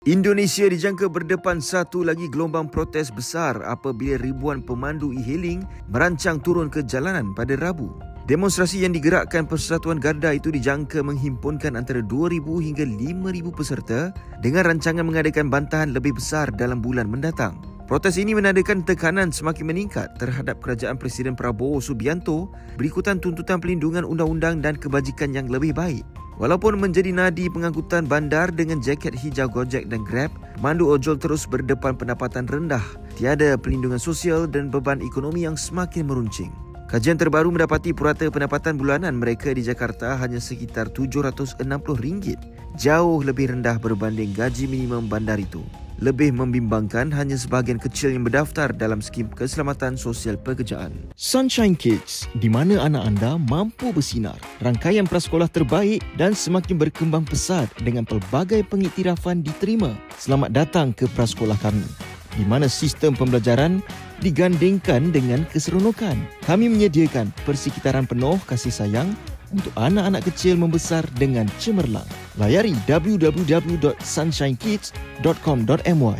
Indonesia dijangka berdepan satu lagi gelombang protes besar apabila ribuan pemandu e-hailing merancang turun ke jalanan pada Rabu. Demonstrasi yang digerakkan Persatuan Garda itu dijangka menghimpunkan antara 2,000 hingga 5,000 peserta dengan rancangan mengadakan bantahan lebih besar dalam bulan mendatang. Protes ini menandakan tekanan semakin meningkat terhadap kerajaan Presiden Prabowo Subianto berikutan tuntutan pelindungan undang-undang dan kebajikan yang lebih baik. Walaupun menjadi nadi pengangkutan bandar dengan jaket hijau Gojek dan Grab, pemandu ojol terus berdepan pendapatan rendah, tiada pelindungan sosial dan beban ekonomi yang semakin meruncing. Kajian terbaru mendapati purata pendapatan bulanan mereka di Jakarta hanya sekitar RM760, jauh lebih rendah berbanding gaji minimum bandar itu. Lebih membimbangkan, hanya sebahagian kecil yang berdaftar dalam skim keselamatan sosial pekerjaan. Sunshine Kids, di mana anak anda mampu bersinar. Rangkaian prasekolah terbaik dan semakin berkembang pesat dengan pelbagai pengiktirafan diterima. Selamat datang ke prasekolah kami, di mana sistem pembelajaran digandingkan dengan keseronokan. Kami menyediakan persekitaran penuh kasih sayang untuk anak-anak kecil membesar dengan cemerlang. Layari www.sunshinekids.com.my.